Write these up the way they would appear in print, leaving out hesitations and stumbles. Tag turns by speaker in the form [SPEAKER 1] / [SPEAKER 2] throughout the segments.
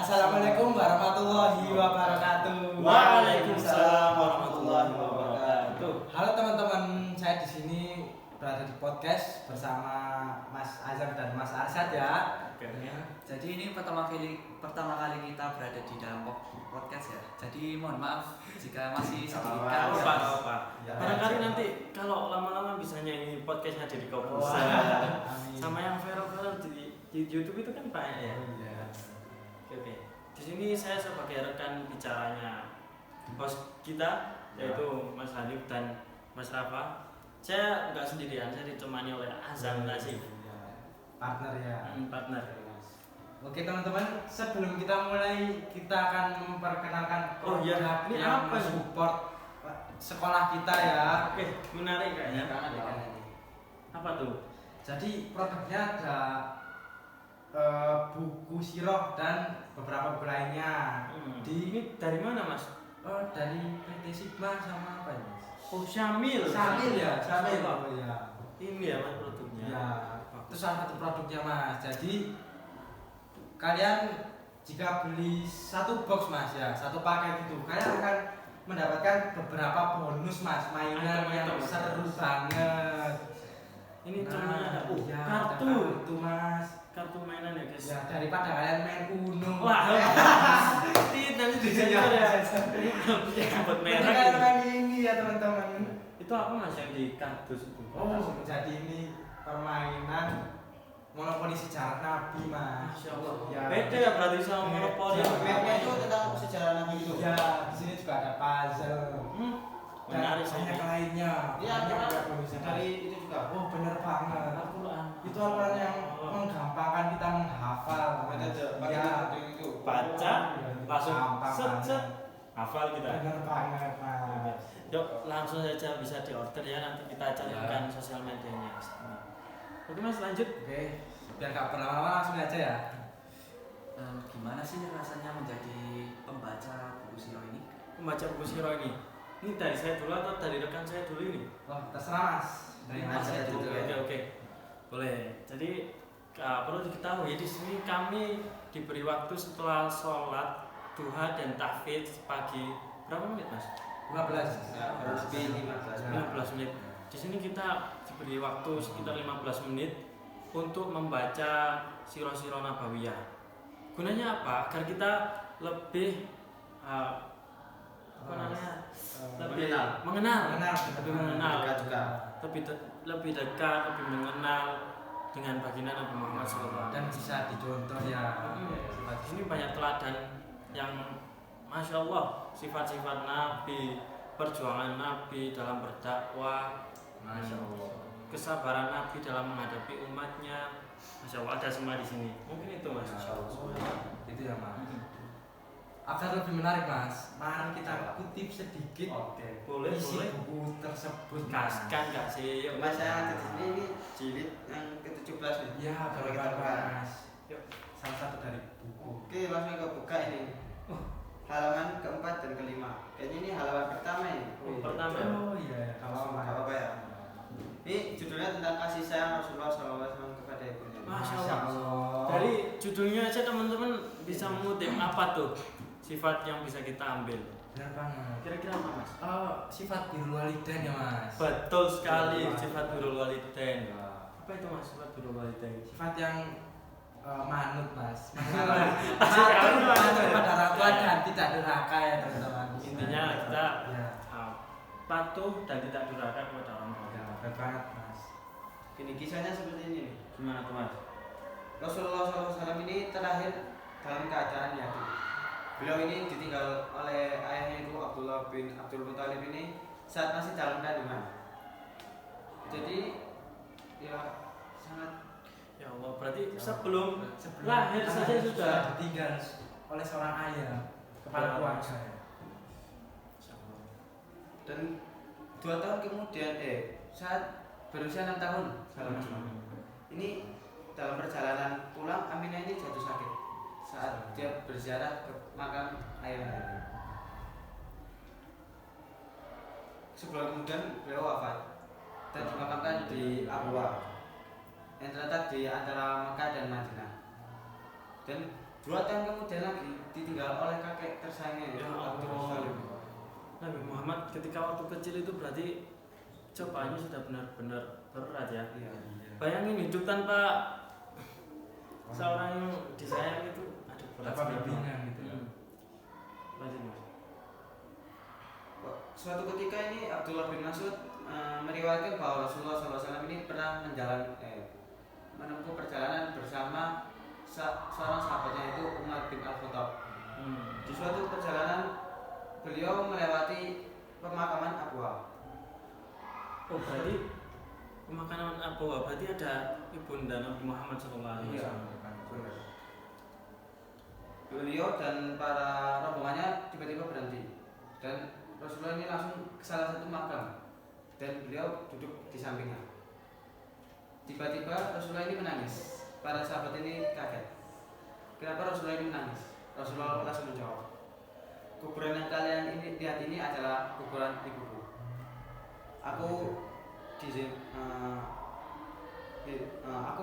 [SPEAKER 1] Assalamualaikum warahmatullahi wabarakatuh.
[SPEAKER 2] Waalaikumsalam warahmatullahi wabarakatuh.
[SPEAKER 1] Halo teman-teman, saya di sini berada di podcast bersama Mas Azhar dan Mas Arsyad ya.
[SPEAKER 2] Oke.
[SPEAKER 3] Jadi ini pertama kali kita berada di dalam podcast ya. Jadi mohon maaf jika masih sedikit
[SPEAKER 2] Apa?
[SPEAKER 1] Ya.
[SPEAKER 2] Barangkali nanti kalau lama-lama bisa nyanyi podcastnya jadi Kobusa.
[SPEAKER 1] Amin.
[SPEAKER 2] Sama yang viral-viral di YouTube itu kan banyak ya.
[SPEAKER 1] Iya.
[SPEAKER 2] Oke. Di sini saya sebagai rekan bicaranya host kita yaitu Mas Hanif dan Mas Rafa. Saya nggak sendirian, saya ditemani oleh Azam Nasif,
[SPEAKER 1] Partner ya.
[SPEAKER 2] partner.
[SPEAKER 1] Oke teman-teman, sebelum kita mulai kita akan memperkenalkan
[SPEAKER 2] Oh iya,
[SPEAKER 1] produk
[SPEAKER 2] ini
[SPEAKER 1] yang
[SPEAKER 2] apa nih?
[SPEAKER 1] support sekolah kita ya.
[SPEAKER 2] Oke, menarik kayaknya. Apa tuh?
[SPEAKER 1] Jadi produknya ada buku sirop dan beberapa buku lainnya.
[SPEAKER 2] Ini dari mana Mas?
[SPEAKER 1] Dari PT Sigma sama apa ini?
[SPEAKER 2] Oh Syamil.
[SPEAKER 1] Syamil ya, Syamil.
[SPEAKER 2] Oh,
[SPEAKER 1] Oh ya.
[SPEAKER 2] ini ya Mas produknya.
[SPEAKER 1] Ya, itu salah satu produknya Mas. Jadi kalian jika beli satu box Mas ya, satu paket gitu, kalian akan mendapatkan beberapa bonus Mas, mainan yang
[SPEAKER 2] Item-item,
[SPEAKER 1] seru banget.
[SPEAKER 2] Ini cuma ada
[SPEAKER 1] iya,
[SPEAKER 2] kartu.
[SPEAKER 1] ada kartu Mas.
[SPEAKER 2] Kartu mainan ya guys.
[SPEAKER 1] Ya daripada kalian main Uno.
[SPEAKER 2] Wah. Nanti disensor ya. Buat
[SPEAKER 1] Nanti
[SPEAKER 2] merah.
[SPEAKER 1] kalian
[SPEAKER 2] gitu.
[SPEAKER 1] main ini ya teman-teman.
[SPEAKER 2] Itu apa Mas yang di kardus itu?
[SPEAKER 1] Oh, jadi ini permainan monopoli sejarah Nabi Mas.
[SPEAKER 2] Masya Allah.
[SPEAKER 1] Ya.
[SPEAKER 2] Beda ya berarti sama monopoli.
[SPEAKER 1] Ya,
[SPEAKER 3] Mapnya itu tentang sejarah Nabi itu.
[SPEAKER 1] Ya, di sini juga ada puzzle. Dan
[SPEAKER 2] Menarik sih.
[SPEAKER 1] banyak lainnya.
[SPEAKER 3] Iya,
[SPEAKER 1] Banyak
[SPEAKER 3] karena
[SPEAKER 1] ya bonusnya.
[SPEAKER 3] dari itu juga.
[SPEAKER 1] Oh, bener banget.
[SPEAKER 2] Al-Quran.
[SPEAKER 1] Itu Al-Quran yang menggampangkan kita menghafal.
[SPEAKER 3] Baca aja,
[SPEAKER 1] Iya.
[SPEAKER 3] itu.
[SPEAKER 2] Baca langsung
[SPEAKER 1] Gampang
[SPEAKER 2] set
[SPEAKER 1] banget.
[SPEAKER 2] set hafal kita.
[SPEAKER 1] Bener banget Mas.
[SPEAKER 2] Yuk langsung saja bisa diorder ya, nanti kita carikan sosial medianya. Oke Mas lanjut.
[SPEAKER 1] Oke, biar gak berlama-lama langsung aja ya.
[SPEAKER 3] Gimana sih rasanya menjadi pembaca buku siro ini?
[SPEAKER 2] Membaca buku siro ini. Ini dari saya dulu atau dari rekan saya dulu ini?
[SPEAKER 1] Wah, terserah Mas. Dari
[SPEAKER 3] Mas
[SPEAKER 1] Mas
[SPEAKER 3] aja
[SPEAKER 1] dulu.
[SPEAKER 3] dulu.
[SPEAKER 2] Oke. Boleh. Jadi perlu diketahui di sini kami diberi waktu setelah sholat duha dan tahfidz pagi. Berapa menit Mas?
[SPEAKER 1] 15.
[SPEAKER 3] Ya, lebih 15.
[SPEAKER 2] 15 menit. Di sini kita diberi waktu sekitar 15 menit untuk membaca siro-siro nabawiyah. Gunanya apa? Agar kita lebih lebih mengenal, lebih mengenal,
[SPEAKER 3] Dekat juga.
[SPEAKER 2] lebih dekat, lebih mengenal dengan baginda Nabi Muhammad SAW.
[SPEAKER 1] Dan bisa dicontoh ya.
[SPEAKER 2] Ini banyak teladan yang masya Allah, sifat-sifat Nabi, perjuangan Nabi dalam berdakwah,
[SPEAKER 1] Masya Allah.
[SPEAKER 2] kesabaran Nabi dalam menghadapi umatnya. Masya Allah ada semua di sini. Mungkin itu Mas.
[SPEAKER 1] Masya Allah. Itu ya Mas. Agar lebih menarik Mas, mari kita kutip sedikit.
[SPEAKER 2] Oke, boleh,
[SPEAKER 1] isi
[SPEAKER 2] boleh.
[SPEAKER 1] buku tersebut Mas.
[SPEAKER 2] Kaskan gak sih? Yuk.
[SPEAKER 3] Mas saya ada di sini ini jilid yang ke-17 nih.
[SPEAKER 1] Ya,
[SPEAKER 3] Coba
[SPEAKER 1] benar
[SPEAKER 3] kita buka.
[SPEAKER 1] Mas.
[SPEAKER 2] Yuk.
[SPEAKER 1] Salah satu dari buku.
[SPEAKER 3] Oke, langsung ke buka ini. Halaman keempat dan kelima. Kayaknya ini halaman pertama ini.
[SPEAKER 2] Pertama.
[SPEAKER 1] Oh iya, kalau
[SPEAKER 3] Gak apa-apa ya. Ini judulnya tentang kasih sayang Rasulullah SAW kepada ibunya.
[SPEAKER 2] Masya
[SPEAKER 1] Masya
[SPEAKER 2] Allah.
[SPEAKER 1] Allah.
[SPEAKER 2] Dari judulnya aja teman-teman bisa mengutip apa tuh sifat yang bisa kita ambil.
[SPEAKER 1] Benar banget.
[SPEAKER 2] Kira-kira apa Mas?
[SPEAKER 1] Sifat birrul walidain ya Mas.
[SPEAKER 2] Betul sekali
[SPEAKER 1] Betul, Mas.
[SPEAKER 2] sifat birrul walidain.
[SPEAKER 1] Ya.
[SPEAKER 2] Apa itu Mas sifat birrul walidain?
[SPEAKER 1] Sifat yang manut Mas.
[SPEAKER 2] Manut.
[SPEAKER 1] Manut pada orang tua dan tidak durhaka ya teman-teman.
[SPEAKER 2] Intinya kita
[SPEAKER 1] ya.
[SPEAKER 2] patuh dan tidak durhaka kepada orang tua.
[SPEAKER 1] Ya, benar banget Mas.
[SPEAKER 3] Ini kisahnya seperti ini nih.
[SPEAKER 2] Gimana tuh Mas?
[SPEAKER 3] Rasulullah SAW ini terlahir dalam keadaan yatim. Beliau ini ditinggal oleh ayahnya itu Abdullah bin Abdul Muthalib ini saat masih dalam kandungan. Jadi ya sangat
[SPEAKER 2] Ya Allah, berarti sebelum
[SPEAKER 1] Sebelum
[SPEAKER 2] lahir saja sudah
[SPEAKER 1] ditinggal oleh seorang ayah kepala keluarga.
[SPEAKER 3] dan 2 tahun kemudian saat berusia 6 tahun ini dalam perjalanan pulang Aminah ini jatuh sakit saat dia berziarah ke makam ayahnya. Sebulan kemudian beliau wafat dan dimakamkan di Abwa yang terletak di antara Mekah dan Madinah. Dan 2 tahun kemudian lagi ditinggal oleh kakek tersayangnya
[SPEAKER 2] Ya
[SPEAKER 3] yaitu Abdul
[SPEAKER 2] Allah.
[SPEAKER 3] Muthalib.
[SPEAKER 2] Nabi Muhammad ketika waktu kecil itu berarti cobaannya sudah benar-benar berat ya.
[SPEAKER 3] Iya.
[SPEAKER 2] Bayangin hidup tanpa seorang yang disayang itu, aduh berat
[SPEAKER 1] Tanpa
[SPEAKER 2] sekali.
[SPEAKER 1] bimbingan gitu ya.
[SPEAKER 2] Lanjut Mas.
[SPEAKER 3] Suatu ketika ini Abdullah bin Mas'ud meriwayatkan bahwa Rasulullah SAW ini pernah menempuh perjalanan bersama seorang sahabatnya yaitu Umar bin Al-Khattab. Di suatu perjalanan beliau melewati pemakaman Abwa.
[SPEAKER 2] Oh berarti pemakaman Abwa, berarti ada ibunda Nabi Muhammad SAW.
[SPEAKER 3] Iya, benar. Beliau dan para rombongannya tiba-tiba berhenti dan Rasulullah ini langsung ke salah satu makam dan beliau duduk di sampingnya. Tiba-tiba Rasulullah ini menangis. Para sahabat ini kaget. Kenapa Rasulullah ini menangis? Rasulullah langsung menjawab, kuburan yang kalian ini lihat ini adalah kuburan ibuku. Aku aku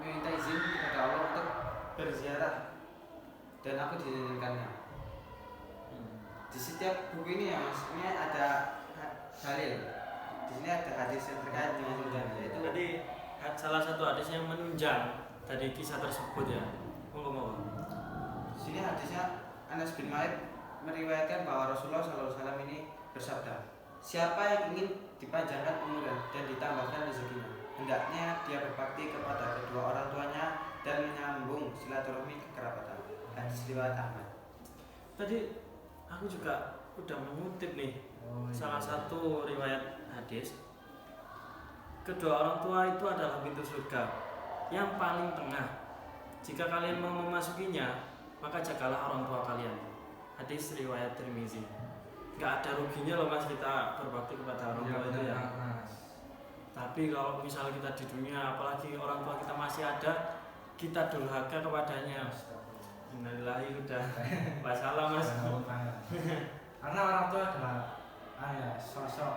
[SPEAKER 3] meminta izin kepada Allah untuk berziarah dan aku diizinkannya. Di setiap buku ini ya Mas, ini ada dalil. Di sini ada hadis yang terkait dengan itu yaitu
[SPEAKER 2] Jadi salah satu hadis yang menunjang dari kisah tersebut ya. Ngomong-ngomong.
[SPEAKER 3] di sini hadisnya Anas bin Malik meriwayatkan bahwa Rasulullah SAW ini bersabda, siapa yang ingin dipanjangkan umurnya dan ditambahkan rezekinya, hendaknya dia berbakti kepada kedua orang tuanya dan menyambung silaturahmi kekerabatan. Hadis riwayat Ahmad.
[SPEAKER 2] Tadi aku juga udah mengutip nih salah satu riwayat hadis. Kedua orang tua itu adalah pintu surga yang paling tengah. Jika kalian mau memasukinya, maka jagalah orang tua kalian. Hadis riwayat Tirmizi. Gak ada ruginya loh Mas kita berbakti kepada orang tua itu ya. Tapi kalau misalnya kita di dunia, apalagi orang tua kita masih ada, kita durhaka kepadanya. Innalillahi udah masalah Mas.
[SPEAKER 1] Karena orang tua adalah sosok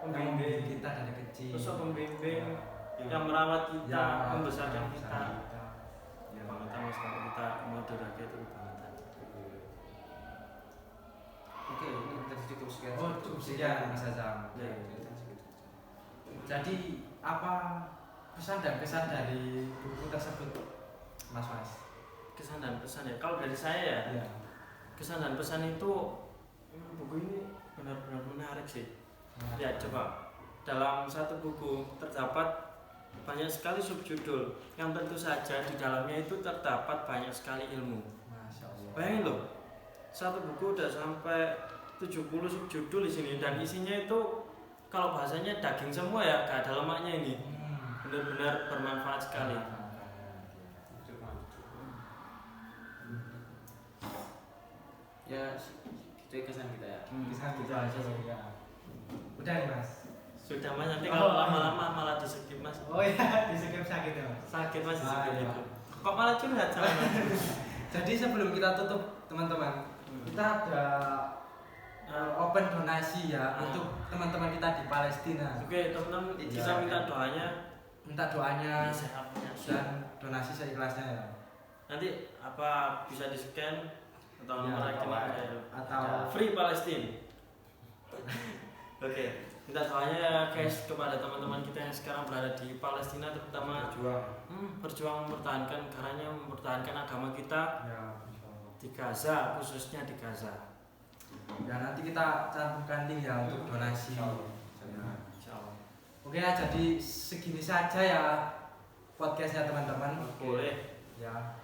[SPEAKER 1] pembimbing kita dari kecil.
[SPEAKER 2] Sosok pembimbing yang merawat kita, membesarkan kita.
[SPEAKER 1] Ya,
[SPEAKER 2] Kebangetan Mas kalau kita mau durhaka itu kebangetan.
[SPEAKER 3] Oke, ini tadi cukup sekian.
[SPEAKER 1] Oh, cukup sekian Mas Azam.
[SPEAKER 2] Ya.
[SPEAKER 1] Jadi apa pesan dan kesan dari buku tersebut, Mas?
[SPEAKER 2] Kesan dan pesan ya. Kalau dari saya ya,
[SPEAKER 1] Ya.
[SPEAKER 2] kesan dan pesan itu buku ini benar-benar menarik sih. Ya coba dalam satu buku terdapat banyak sekali subjudul yang tentu saja di dalamnya itu terdapat banyak sekali ilmu.
[SPEAKER 1] Masya Allah.
[SPEAKER 2] Bayangin loh, satu buku udah sampai 70 subjudul di sini dan isinya itu kalau bahasanya daging semua ya, gak ada lemaknya ini. Benar-benar bermanfaat sekali.
[SPEAKER 3] Ya, itu kesan kita ya.
[SPEAKER 1] Bisa gitu aja ya. Udah nih Mas.
[SPEAKER 2] Sudah Mas, nanti kalau lama-lama malah di-skip Mas.
[SPEAKER 1] Oh iya, disekip sakit ya Mas.
[SPEAKER 2] Sakit Mas di-skip
[SPEAKER 1] iya.
[SPEAKER 2] itu. Kok malah curhat sama Mas?
[SPEAKER 1] Jadi sebelum kita tutup teman-teman, kita ada open donasi ya untuk teman-teman kita di Palestina.
[SPEAKER 2] Oke, teman-teman bisa minta doanya.
[SPEAKER 1] Minta doanya
[SPEAKER 2] Dan
[SPEAKER 1] dan donasi seikhlasnya ya.
[SPEAKER 2] nanti apa bisa di-scan atau
[SPEAKER 1] Ya,
[SPEAKER 2] nomor rekening
[SPEAKER 1] atau
[SPEAKER 2] Free Palestine. Oke, minta doanya ya guys kepada teman-teman kita yang sekarang berada di Palestina, terutama berjuang mempertahankan negaranya, mempertahankan agama kita
[SPEAKER 1] Ya,
[SPEAKER 2] di Gaza, khususnya di Gaza.
[SPEAKER 1] ya nanti kita cantumkan link ya untuk donasi.
[SPEAKER 2] Insyaallah.
[SPEAKER 1] Oke ya, jadi segini saja ya podcastnya teman-teman.
[SPEAKER 2] Boleh.
[SPEAKER 1] Ya.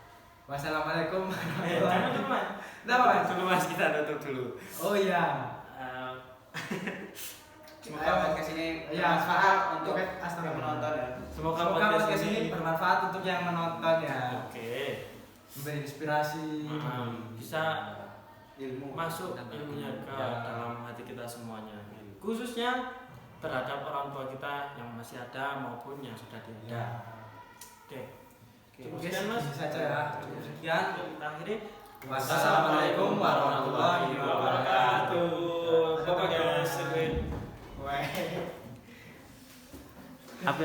[SPEAKER 1] Wassalamualaikum.
[SPEAKER 2] Teman-teman.
[SPEAKER 1] Nah, Mas.
[SPEAKER 2] Dulu Mas, kita tutup dulu.
[SPEAKER 1] Oh iya.
[SPEAKER 3] Semoga podcast ini
[SPEAKER 1] Ya,
[SPEAKER 3] bermanfaat untuk
[SPEAKER 1] astaga.
[SPEAKER 3] yang menonton ya.
[SPEAKER 2] Semoga
[SPEAKER 1] Semoga podcast ini bermanfaat untuk yang menonton ya.
[SPEAKER 2] Oke.
[SPEAKER 1] Memberi inspirasi.
[SPEAKER 2] Bisa
[SPEAKER 3] Ilmu
[SPEAKER 2] masuk ilmunya ke
[SPEAKER 1] Ya.
[SPEAKER 2] dalam hati kita semuanya, khususnya terhadap orang tua kita yang masih ada maupun yang sudah tiada.
[SPEAKER 1] Ya.
[SPEAKER 2] Oke. Cukup
[SPEAKER 1] Oke,
[SPEAKER 2] sekian Mas.
[SPEAKER 1] segini saja ya. Cukup sekian.
[SPEAKER 2] Kita akhiri.
[SPEAKER 1] Wassalamualaikum warahmatullahi wabarakatuh.
[SPEAKER 2] Bye guys.
[SPEAKER 1] Weh.
[SPEAKER 2] Happy